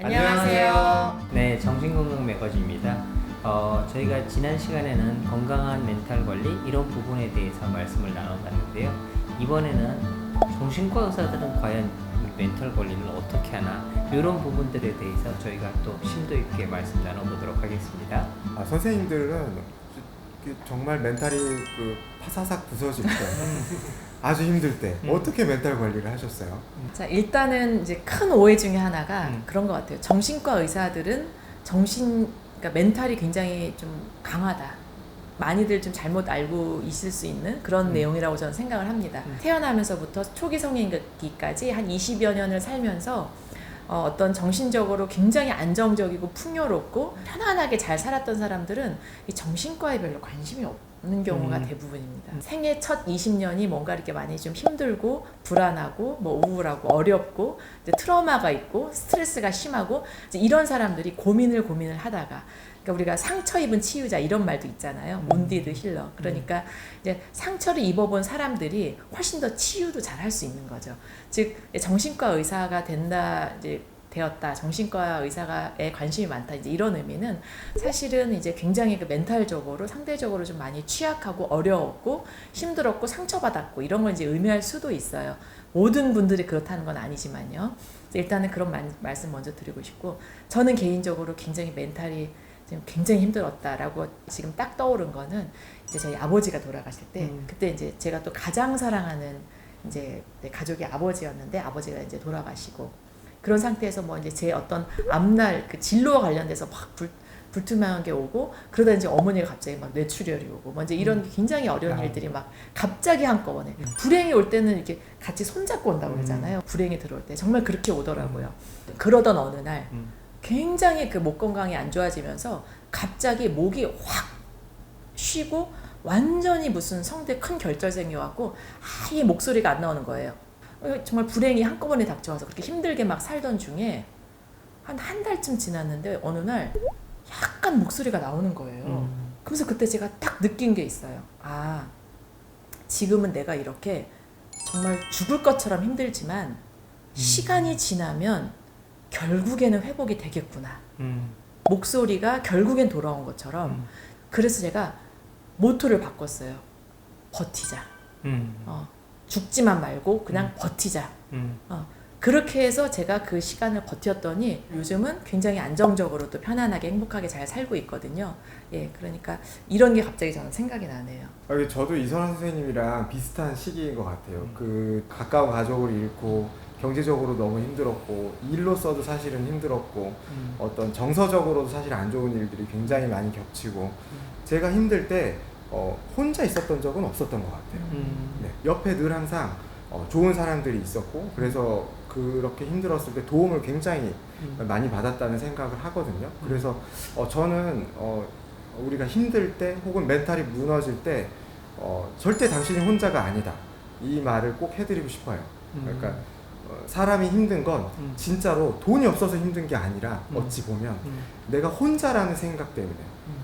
안녕하세요. 네, 정신건강 매거진입니다. 저희가 지난 시간에는 건강한 멘탈 관리 이런 부분에 대해서 말씀을 나눠봤는데요. 이번에는 정신과 의사들은 과연 이 멘탈 관리를 어떻게 하나 이런 부분들에 대해서 저희가 또 심도 있게 말씀 나눠보도록 하겠습니다. 선생님들은 정말 멘탈이 파사삭 부서질 때 아주 힘들 때 어떻게 멘탈 관리를 하셨어요? 자, 일단은 이제 큰 오해 중에 하나가 그런 것 같아요. 정신과 의사들은 그러니까 멘탈이 굉장히 좀 강하다. 많이들 좀 잘못 알고 있을 수 있는 그런 내용이라고 저는 생각을 합니다. 태어나면서부터 초기 성인기까지 한 20여 년을 살면서 어떤 정신적으로 굉장히 안정적이고 풍요롭고 편안하게 잘 살았던 사람들은 이 정신과에 별로 관심이 없는 경우가 대부분입니다. 생애 첫 20년이 뭔가 이렇게 많이 좀 힘들고 불안하고 뭐 우울하고 어렵고 이제 트라우마가 있고 스트레스가 심하고 이제 이런 사람들이 고민을 하다가, 그러니까 우리가 상처 입은 치유자 이런 말도 있잖아요. 온디드 힐러. 그러니까 이제 상처를 입어본 사람들이 훨씬 더 치유도 잘 할 수 있는 거죠. 즉 정신과 의사가 되었다. 정신과 의사에 관심이 많다. 이제 이런 의미는 사실은 이제 굉장히 그 멘탈적으로 상대적으로 좀 많이 취약하고 어려웠고 힘들었고 상처받았고 이런 걸 이제 의미할 수도 있어요. 모든 분들이 그렇다는 건 아니지만요. 일단은 그런 말씀 먼저 드리고 싶고, 저는 개인적으로 굉장히 멘탈이 지금 굉장히 힘들었다라고 지금 딱 떠오른 거는 이제 저희 아버지가 돌아가실 때 그때 이제 제가 또 가장 사랑하는 이제 가족의 아버지였는데 아버지가 이제 돌아가시고 그런 상태에서 뭐 이제 제 어떤 앞날 그 진로와 관련돼서 막 불투명한 게 오고, 그러다 이제 어머니가 갑자기 막 뇌출혈이 오고 뭐 이제 이런 굉장히 어려운 일들이 막 갑자기 한꺼번에 불행이 올 때는 이렇게 같이 손잡고 온다고 그러잖아요. 불행이 들어올 때 정말 그렇게 오더라고요. 그러던 어느 날 굉장히 그 목 건강이 안 좋아지면서 갑자기 목이 확 쉬고 완전히 무슨 성대 큰 결절생이 왔고 아예 목소리가 안 나오는 거예요. 정말 불행이 한꺼번에 닥쳐와서 그렇게 힘들게 막 살던 중에 한 달쯤 지났는데 어느 날 약간 목소리가 나오는 거예요. 그래서 그때 제가 딱 느낀 게 있어요. 아, 지금은 내가 이렇게 정말 죽을 것처럼 힘들지만 시간이 지나면 결국에는 회복이 되겠구나. 목소리가 결국엔 돌아온 것처럼. 그래서 제가 모토를 바꿨어요. 버티자. 죽지만 말고 그냥 버티자. 그렇게 해서 제가 그 시간을 버텼더니 요즘은 굉장히 안정적으로 또 편안하게 행복하게 잘 살고 있거든요. 예, 그러니까 이런 게 갑자기 저는 생각이 나네요. 저도 이선환 선생님이랑 비슷한 시기인 것 같아요. 가까운 가족을 잃고 경제적으로 너무 힘들었고 일로서도 사실은 힘들었고 어떤 정서적으로도 사실 안 좋은 일들이 굉장히 많이 겹치고 제가 힘들 때 혼자 있었던 적은 없었던 것 같아요. 네, 옆에 늘 항상 좋은 사람들이 있었고 그래서 그렇게 힘들었을 때 도움을 굉장히 많이 받았다는 생각을 하거든요. 그래서 저는 우리가 힘들 때 혹은 멘탈이 무너질 때 절대 당신이 혼자가 아니다 이 말을 꼭 해드리고 싶어요. 그러니까 사람이 힘든 건 진짜로 돈이 없어서 힘든 게 아니라 어찌 보면 내가 혼자라는 생각 때문에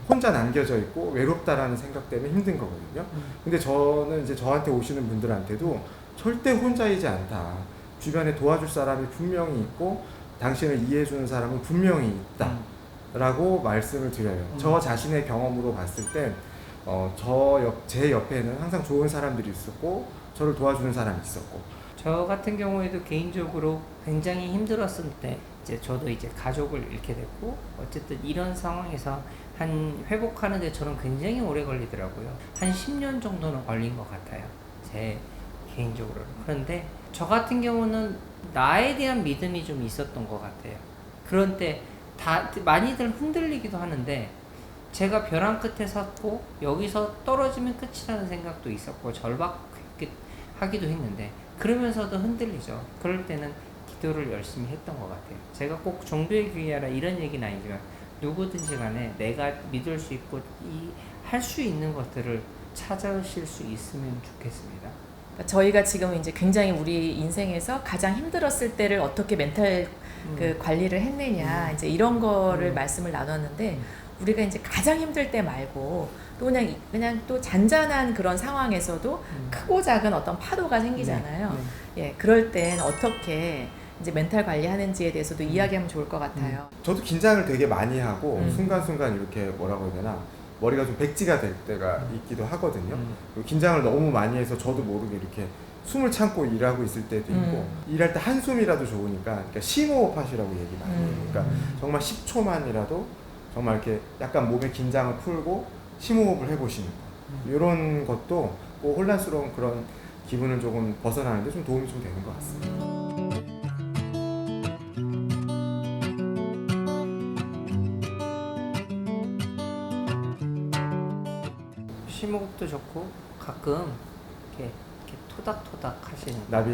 혼자 남겨져 있고 외롭다라는 생각 때문에 힘든 거거든요. 근데 저는 이제 저한테 오시는 분들한테도 절대 혼자이지 않다. 주변에 도와줄 사람이 분명히 있고 당신을 이해해주는 사람은 분명히 있다 라고 말씀을 드려요. 저 자신의 경험으로 봤을 땐 제 옆에는 항상 좋은 사람들이 있었고 저를 도와주는 사람이 있었고, 저 같은 경우에도 개인적으로 굉장히 힘들었을 때 이제 저도 이제 가족을 잃게 됐고 어쨌든 이런 상황에서 한 회복하는 데 저는 굉장히 오래 걸리더라고요. 한 10년 정도는 걸린 것 같아요. 제 개인적으로는. 그런데 저 같은 경우는 나에 대한 믿음이 좀 있었던 것 같아요. 그런 때 많이들 흔들리기도 하는데 제가 벼랑 끝에 섰고 여기서 떨어지면 끝이라는 생각도 있었고 절박하기도 했는데 그러면서도 흔들리죠. 그럴 때는 기도를 열심히 했던 것 같아요. 제가 꼭 종교에 귀하라 이런 얘기는 아니지만 누구든지 간에 내가 믿을 수 있고 할 수 있는 것들을 찾으실 수 있으면 좋겠습니다. 그러니까 저희가 지금 이제 굉장히 우리 인생에서 가장 힘들었을 때를 어떻게 멘탈 그 관리를 했느냐 이제 이런 거를 말씀을 나눴는데, 우리가 이제 가장 힘들 때 말고 또 그냥 또 잔잔한 그런 상황에서도 크고 작은 어떤 파도가 생기잖아요. 예, 그럴 땐 어떻게 이제 멘탈 관리하는지에 대해서도 이야기하면 좋을 것 같아요. 저도 긴장을 되게 많이 하고 음. 순간순간 이렇게 뭐라고 해야 되나 머리가 좀 백지가 될 때가 있기도 하거든요. 그리고 긴장을 너무 많이 해서 저도 모르게 이렇게 숨을 참고 일하고 있을 때도 있고 일할 때 한숨이라도 좋으니까 그러니까 심호흡하시라고 얘기 많이 해요. 그러니까 정말 10초만이라도 정말 이렇게 약간 몸의 긴장을 풀고 심호흡을 해보시는 거 이런 것도 꼭 혼란스러운 그런 기분을 조금 벗어나는데 좀 도움이 좀 되는 것 같습니다. 심호흡도 좋고 가끔 이렇게 토닥토닥 하시는 나비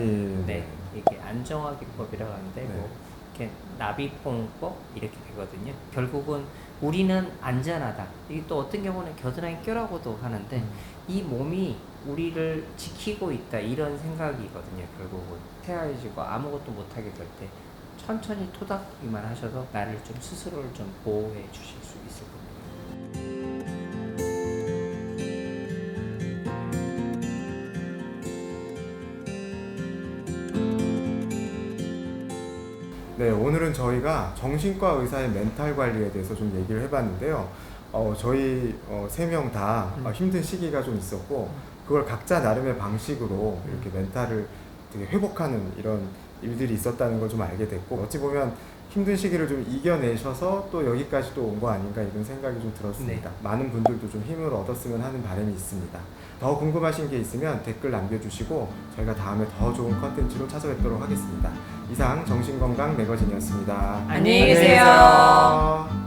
네, 이게 안정화 기법이라고 하는데 네. 뭐 이렇게 나비뽕법 이렇게 되거든요. 결국은 우리는 안전하다. 이게 또 어떤 경우는 겨드랑이 껴라고도 하는데 이 몸이 우리를 지키고 있다 이런 생각이거든요. 결국은 태아해지고 아무것도 못하게 될 때 천천히 토닥이만 하셔도 나를 좀 스스로를 좀 보호해 주실 수 있을 겁니다. 네, 오늘은 저희가 정신과 의사의 멘탈 관리에 대해서 좀 얘기를 해봤는데요. 저희 3명 다 힘든 시기가 좀 있었고 그걸 각자 나름의 방식으로 이렇게 멘탈을 되게 회복하는 이런 일들이 있었다는 걸 좀 알게 됐고 어찌 보면 힘든 시기를 좀 이겨내셔서 또 여기까지 또 온 거 아닌가 이런 생각이 좀 들었습니다. 네. 많은 분들도 좀 힘을 얻었으면 하는 바람이 있습니다. 더 궁금하신 게 있으면 댓글 남겨주시고 저희가 다음에 더 좋은 컨텐츠로 찾아뵙도록 하겠습니다. 이상 정신건강 매거진이었습니다. 안녕히 계세요.